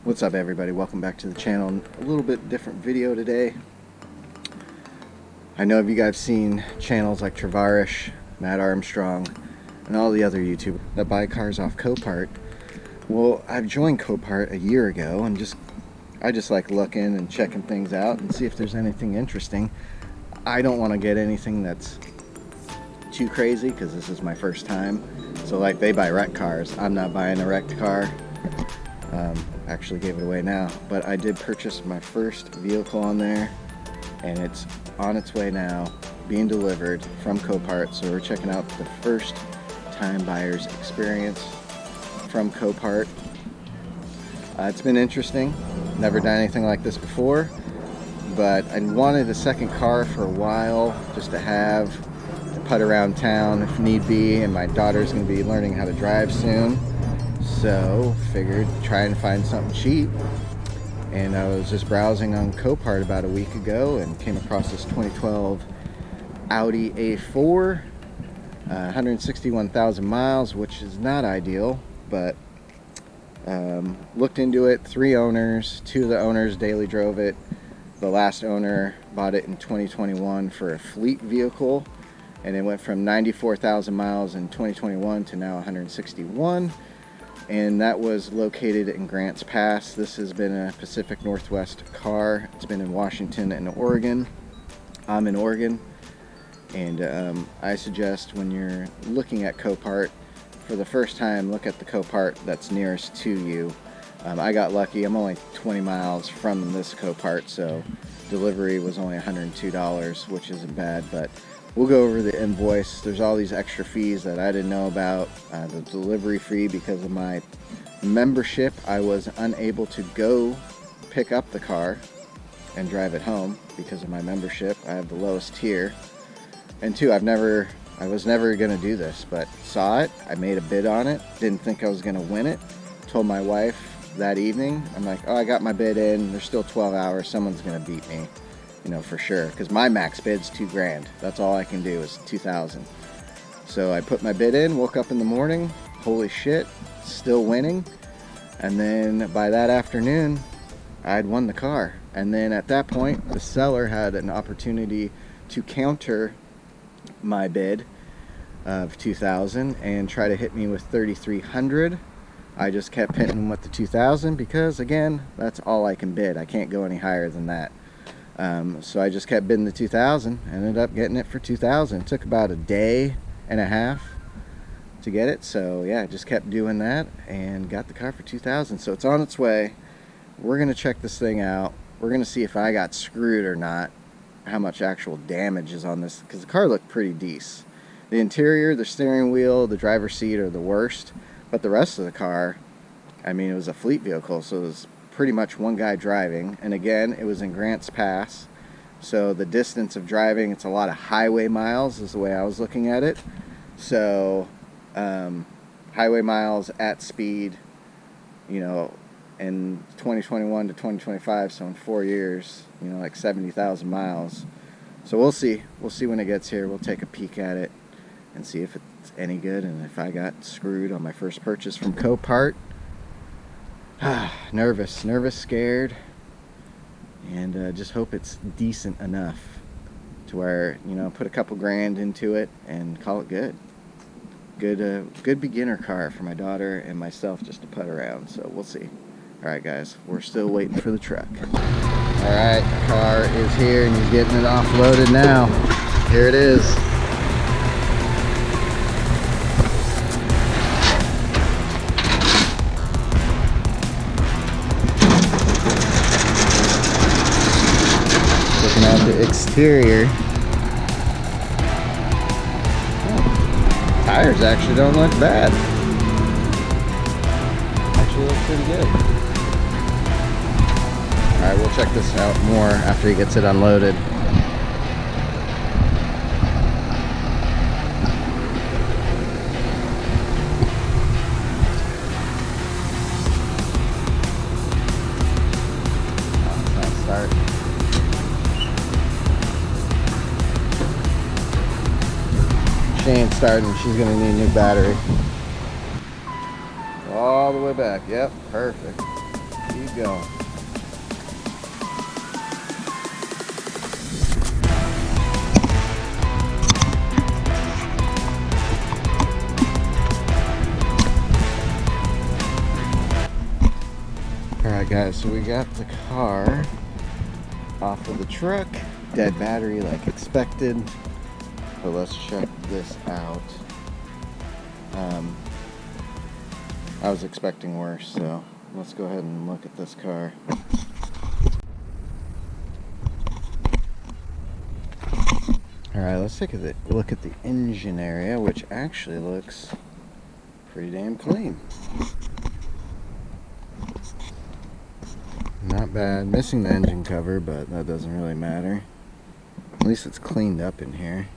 What's up, everybody? Welcome back to the channel. A little bit different video today. I know you guys have seen channels like Travarish, Matt Armstrong, and all the other YouTubers that buy cars off Copart. Well, I've joined Copart a year ago, and I just like looking and checking things out and see if there's anything interesting. I don't want to get anything that's too crazy because this is my first time. So like, they buy wrecked cars. I'm not buying a wrecked car. Actually gave it away now, but I did purchase my first vehicle on there, and it's on its way now, being delivered from Copart. So we're checking out the first time buyer's experience from Copart. It's been interesting. Never done anything like this before, but I wanted a second car for a while just to have to putt around town if need be, and my daughter's going to be learning how to drive soon. So figured try and find something cheap, and I was just browsing on Copart about a week ago and came across this 2012 Audi A4, 161,000 miles, which is not ideal, but looked into it. 3 owners, 2 of the owners daily drove it. The last owner bought it in 2021 for a fleet vehicle, and it went from 94,000 miles in 2021 to now 161. And that was located in Grants Pass. This has been a Pacific Northwest car. It's been in Washington and Oregon. I'm in Oregon, and I suggest when you're looking at Copart for the first time, look at the Copart that's nearest to you. I got lucky. I'm only 20 miles from this Copart, so delivery was only $102, which isn't bad, but we'll go over the invoice. There's all these extra fees that I didn't know about. The delivery fee, because of my membership, I was unable to go pick up the car and drive it home because of my membership. I have the lowest tier. And 2, I was never going to do this, but saw it. I made a bid on it. Didn't think I was going to win it. Told my wife that evening, I'm like, oh, I got my bid in. There's still 12 hours. Someone's going to beat me. You know, for sure, because my max bid's $2,000. That's all I can do is $2,000. So I put my bid in, woke up in the morning, holy shit, still winning. And then by that afternoon, I'd won the car. And then at that point, the seller had an opportunity to counter my bid of $2,000 and try to hit me with $3,300. I just kept hitting him with the $2,000 because, again, that's all I can bid. I can't go any higher than that. So I just kept bidding the $2,000, ended up getting it for $2,000. It took about a day and a half to get it. So yeah, I just kept doing that and got the car for $2,000. So it's on its way. We're going to check this thing out. We're going to see if I got screwed or not, how much actual damage is on this, because the car looked pretty decent. The interior, the steering wheel, the driver's seat are the worst, but the rest of the car, I mean, it was a fleet vehicle, so it was pretty much one guy driving. And again, it was in Grants Pass, so the distance of driving, it's a lot of highway miles is the way I was looking at it. So highway miles at speed, you know, in 2021 to 2025, so in 4 years, you know, like 70,000 miles. So we'll see when it gets here. We'll take a peek at it and see if it's any good and if I got screwed on my first purchase from Copart. Nervous, scared, and just hope it's decent enough to where, you know, put a couple grand into it and call it good. Good beginner car for my daughter and myself just to putt around. So we'll see. All right, guys, we're still waiting for the truck. All right, the car is here and he's getting it offloaded now. Here it is. At the exterior, tires actually don't look bad. Actually look pretty good. Alright, we'll check this out more after he gets it unloaded. Nice start. She ain't starting. She's gonna need a new battery. All the way back. Yep, perfect. Keep going. Alright guys, so we got the car off of the truck. Dead battery like expected. But let's check this out. I was expecting worse, so let's go ahead and look at this car. Alright, let's take a look at the engine area, which actually looks pretty damn clean. Not bad. Missing the engine cover, but that doesn't really matter. At least it's cleaned up in here.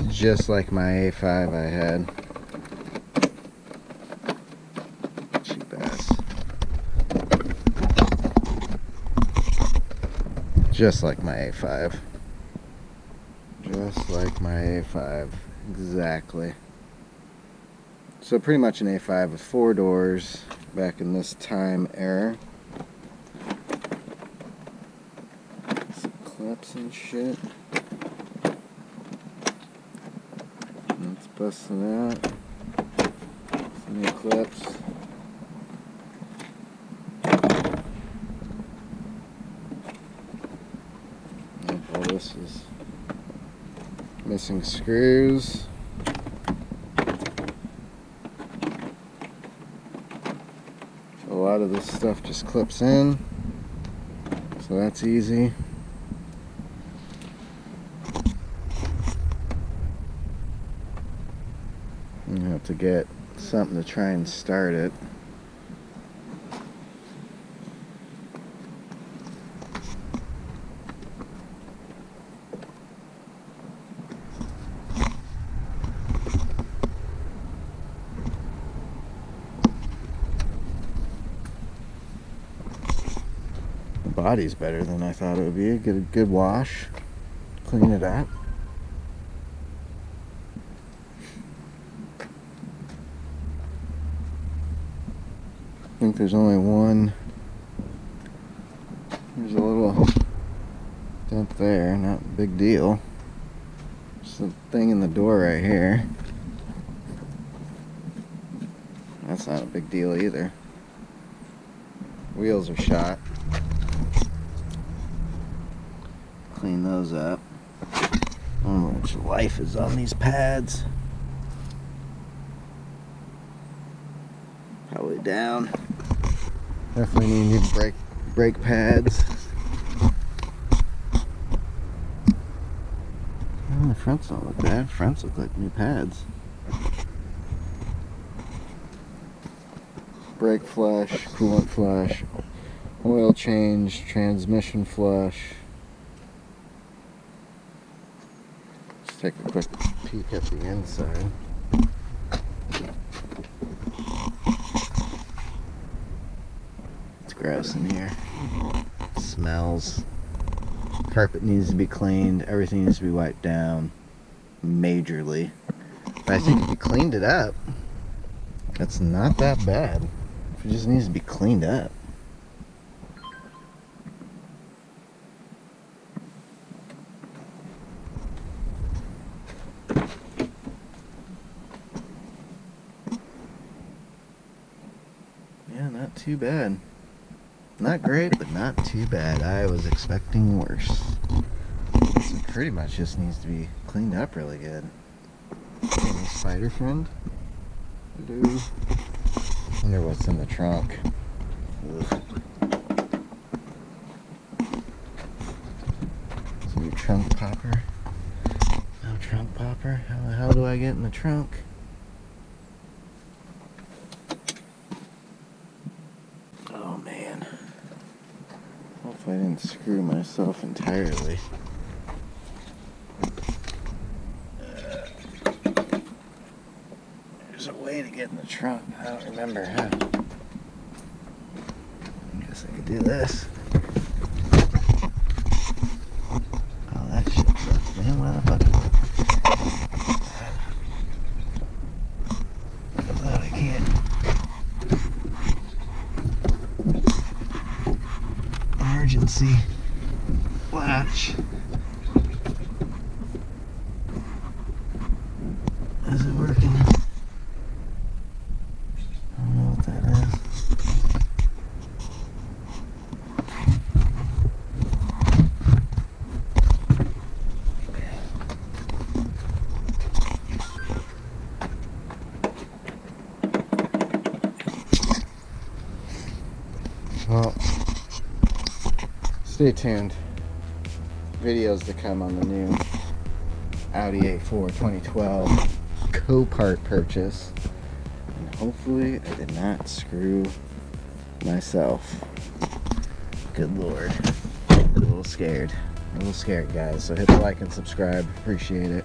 Just like my A5 I had. Cheap ass. Just like my A5. Just like my A5. Exactly. So pretty much an A5 with 4 doors back in this time era. Some clips and shit. It's busting out. Some new clips. All this is missing screws. A lot of this stuff just clips in, so that's easy. You have to get something to try and start it. The body's better than I thought it would be. Get a good wash, clean it up. I think there's only one. There's a little dent there, not a big deal. Just a thing in the door right here. That's not a big deal either. Wheels are shot. Clean those up. I don't know how much life is on these pads. Probably down. Definitely need new brake pads. Oh, the fronts don't look bad. Fronts look like new pads. Brake flush, coolant flush, oil change, transmission flush. Let's take a quick peek at the inside. Gross in here. Smells. Carpet needs to be cleaned. Everything needs to be wiped down majorly. But I think if you cleaned it up, that's not that bad. It just needs to be cleaned up. Yeah, not too bad. Not great, but not too bad. I was expecting worse. So pretty much just needs to be cleaned up really good. Any spider friend? Hello. Wonder what's in the trunk. Ugh. Is it your trunk popper? No trunk popper? How the hell do I get in the trunk? Oh man. Hopefully I didn't screw myself entirely. There's a way to get in the trunk. I don't remember how. I guess I could do this. Oh, that shit sucks, man. What the fuck? fancy latch. Is it working? I don't know what that is. Well, stay tuned. Videos to come on the new Audi A4 2012 Copart purchase. And hopefully I did not screw myself. Good Lord. A little scared. Guys. So hit the like and subscribe. Appreciate it.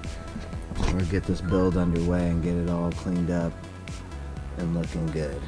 We'll get this build underway and get it all cleaned up and looking good.